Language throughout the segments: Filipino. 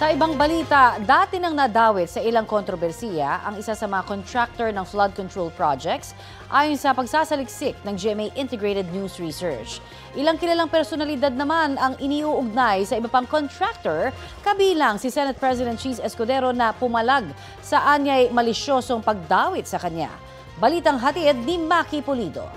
Sa ibang balita, dati nang nadawit sa ilang kontrobersiya ang isa sa mga contractor ng flood control projects ayon sa pagsasaliksik ng GMA Integrated News Research. Ilang kilalang personalidad naman ang iniuugnay sa iba pang contractor, kabilang si Senate President Cheese Escudero na pumalag sa anyay malisyosong pagdawit sa kanya. Balitang hatid ni Maki Pulido.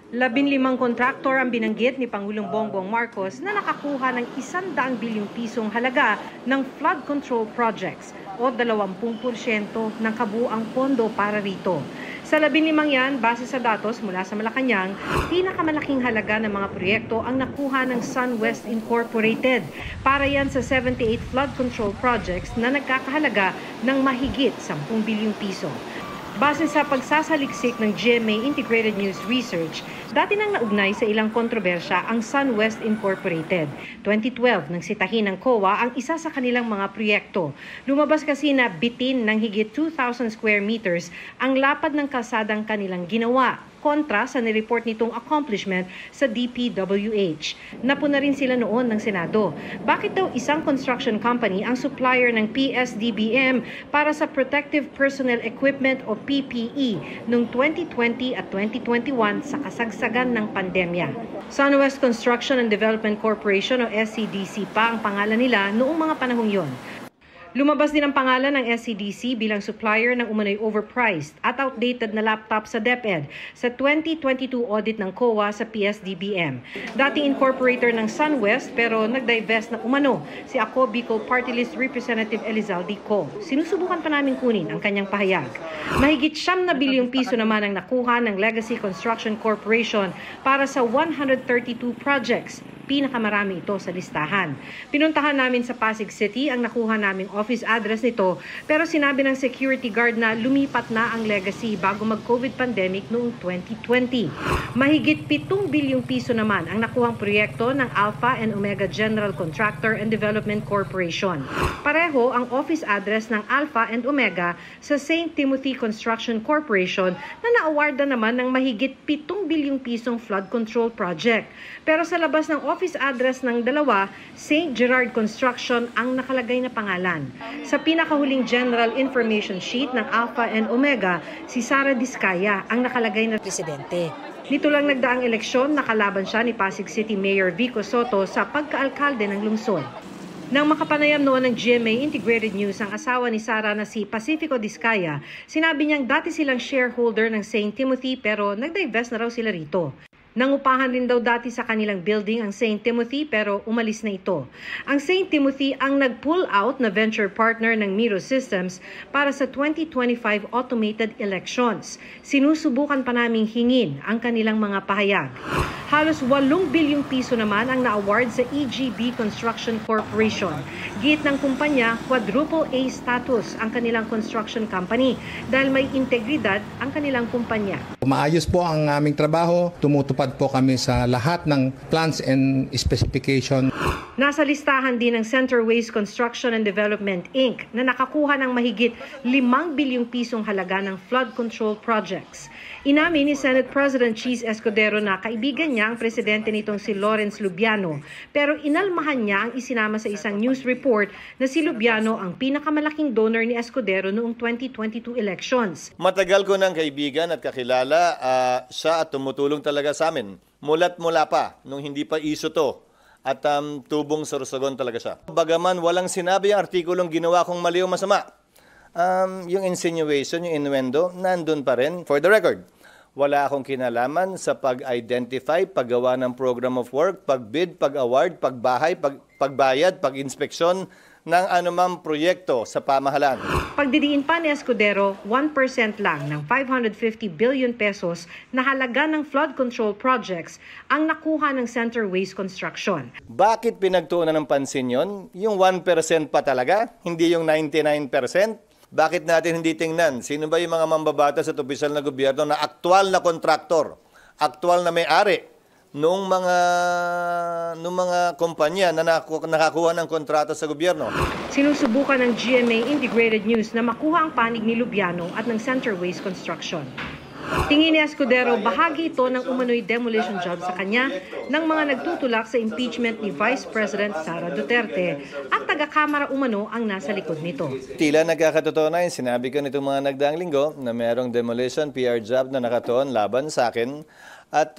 15 kontraktor ang binanggit ni Pangulong Bongbong Marcos na nakakuha ng 100 bilyong pisong halaga ng flood control projects o 20% ng kabuuang pondo para rito. Sa 15 yan, base sa datos mula sa Malacanang, pinakamalaking halaga ng mga proyekto ang nakuha ng SunWest Incorporated. Para yan sa 78 flood control projects na nagkakahalaga ng mahigit 10 bilyong piso. Base sa pagsasaliksik ng GMA Integrated News Research, dati nang naugnay sa ilang kontrobersya ang SunWest Incorporated. 2012 nang sitahin ng COA ang isa sa kanilang mga proyekto. Lumabas kasi na bitin ng higit 2,000 square meters ang lapad ng kalsadang kanilang ginawa, kontra sa nireport nitong accomplishment sa DPWH. Napuna rin sila noon ng Senado. Bakit daw isang construction company ang supplier ng PSDBM para sa Protective Personnel Equipment o PPE noong 2020 at 2021 sa kasagsagan ng pandemya? SunWest Construction and Development Corporation o SCDC pa ang pangalan nila noong mga panahong yon. Lumabas din ang pangalan ng SCDC bilang supplier ng umano'y overpriced at outdated na laptop sa DepEd sa 2022 audit ng COA sa PSDBM. Dating incorporator ng SunWest pero nag-divest na umano si Ako Bicol Party List Representative Elizalde Co. Sinusubukan pa namin kunin ang kanyang pahayag. Mahigit 9 bilyong piso naman ang nakuha ng Legacy Construction Corporation para sa 132 projects. Pinakamarami ito sa listahan. Pinuntahan namin sa Pasig City ang nakuha naming office address nito, pero sinabi ng security guard na lumipat na ang Legacy bago mag-COVID pandemic noong 2020. Mahigit 7 bilyong piso naman ang nakuhang proyekto ng Alpha and Omega General Contractor and Development Corporation. Pareho ang office address ng Alpha and Omega sa St. Timothy Construction Corporation na na-awardan naman ng mahigit 7 bilyong pisong flood control project. Pero sa labas ng office address ng dalawa, St. Gerard Construction ang nakalagay na pangalan. Sa pinakahuling general information sheet ng Alpha and Omega, si Sara Diskaya ang nakalagay na presidente. Nito lang nagdaang eleksyon, nakalaban siya ni Pasig City Mayor Vico Soto sa pagkaalkalde ng lungsod. Nang makapanayam noon ng GMA Integrated News ang asawa ni Sara na si Pacifico Diskaya, sinabi niyang dati silang shareholder ng St. Timothy pero nag-divest na raw sila rito. Nangupahan rin daw dati sa kanilang building ang St. Timothy pero umalis na ito. Ang St. Timothy ang nag-pull out na venture partner ng Miro Systems para sa 2025 automated elections. Sinusubukan pa naming hingin ang kanilang mga pahayag. Halos 8 bilyong piso naman ang na-award sa EGB Construction Corporation. Git ng kumpanya, quadruple A status ang kanilang construction company dahil may integridad ang kanilang kumpanya. Maayos po ang aming trabaho, tumutupad po kami sa lahat ng plans and specification. Nasa listahan din ng Center Waste Construction and Development Inc. na nakakuha ng mahigit 5 bilyong pisong halaga ng flood control projects. Inamin ni Senate President Cheese Escudero na kaibigan niya ang presidente nitong si Lawrence Lubiano, pero inalmahan niya ang isinama sa isang news report na si Lubiano ang pinakamalaking donor ni Escudero noong 2022 elections. Matagal ko ng kaibigan at kakilala siya at tumutulong talaga sa amin. Mula't mula pa, nung hindi pa iso to. At tubong sorsogon talaga siya. Bagaman walang sinabi ang artikulong ginawa kong mali o masama, yung insinuation, yung innuendo, nandun pa rin. For the record, wala akong kinalaman sa pag-identify, paggawa ng program of work, pag-bid, pag-award, pagbahay, pagbayad, pag-inspeksyon ng anumang proyekto sa pamahalaan. Pagdidiin pa ni Escudero, 1% lang ng 550 billion pesos na halaga ng flood control projects ang nakuha ng Center Waste Construction. Bakit pinagtuunan ng pansin yon? Yung 1% pa talaga, hindi yung 99%? Bakit natin hindi tingnan? Sino ba yung mga mambabatas at opisyal na gobyerno na aktual na kontraktor, aktual na may-ari noong mga kumpanya na nakakuha ng kontrata sa gobyerno? Sinusubukan ng GMA Integrated News na makuha ang panig ni Lubiano at ng Center Waste Construction. Tingin ni Escudero, bahagi ito ng umano'y demolition job sa kanya ng mga nagtutulak sa impeachment ni Vice President Sara Duterte at taga-kamara umano ang nasa likod nito. Tila nagkakatotoo na yung sinabi ko nitong mga nagdaang linggo na merong demolition PR job na nakatuon laban sa akin at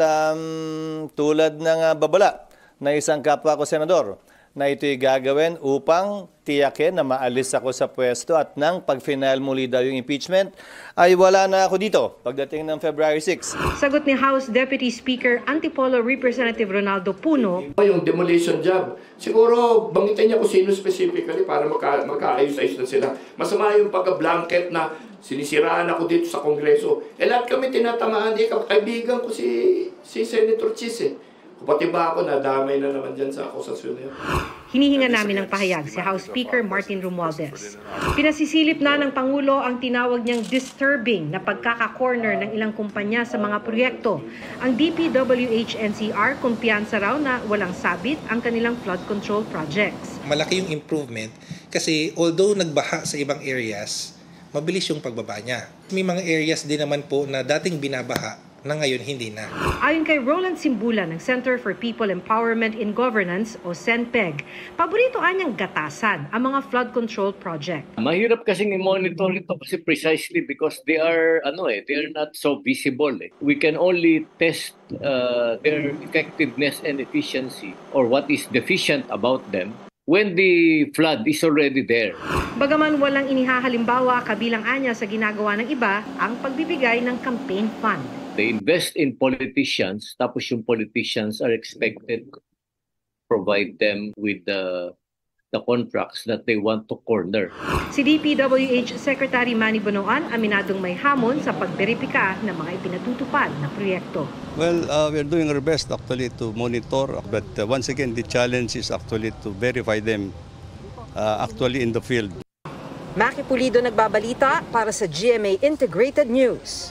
tulad ng babala na isang kapwa ko senador na ito'y gagawin upang tiyakin na maalis ako sa pwesto at nang pag-final muli daw yung impeachment ay wala na ako dito pagdating ng February 6. Sagot ni House Deputy Speaker Antipolo Representative Ronaldo Puno, Yung demolition job, siguro banggitin niya kung sino specifically para magkaayos-ayos na sila. Masama yung pagka-blanket na sinisiraan ako dito sa Kongreso. Lahat kami tinatamaan, kaibigan ko si Senator Chis Pati ba ako nadamay na naman dyan sa akusasyon na yun. hinihinga namin ng pahayag si House Speaker Martin Romualdez. Pinasisilip na ng Pangulo ang tinawag niyang disturbing na pagkaka-corner ng ilang kumpanya sa mga proyekto. Ang DPWH-NCR kumpiyansa raw na walang sabit ang kanilang flood control projects. Malaki yung improvement kasi although nagbaha sa ibang areas, mabilis yung pagbaba niya. May mga areas din naman po na dating binabaha na ngayon hindi na. Ayon kay Roland Simbula ng Center for People Empowerment in Governance o CENPEG, paborito anyang gatasan ang mga flood control project. Mahirap kasing i-monitor ito kasi precisely because they are not so visible. We can only test their effectiveness and efficiency or what is deficient about them when the flood is already there. Bagaman walang inihahalimbawa kabilang anya sa ginagawa ng iba ang pagbibigay ng campaign fund. They invest in politicians, tapos yung politicians are expected to provide them with the contracts that they want to corner. Si DPWH Secretary Manny Bonoan aminadong may hamon sa pagberipika ng mga ipinatutupad na proyekto. Well, we're doing our best actually to monitor, but once again, the challenge is actually to verify them actually in the field. Maki Pulido nagbabalita para sa GMA Integrated News.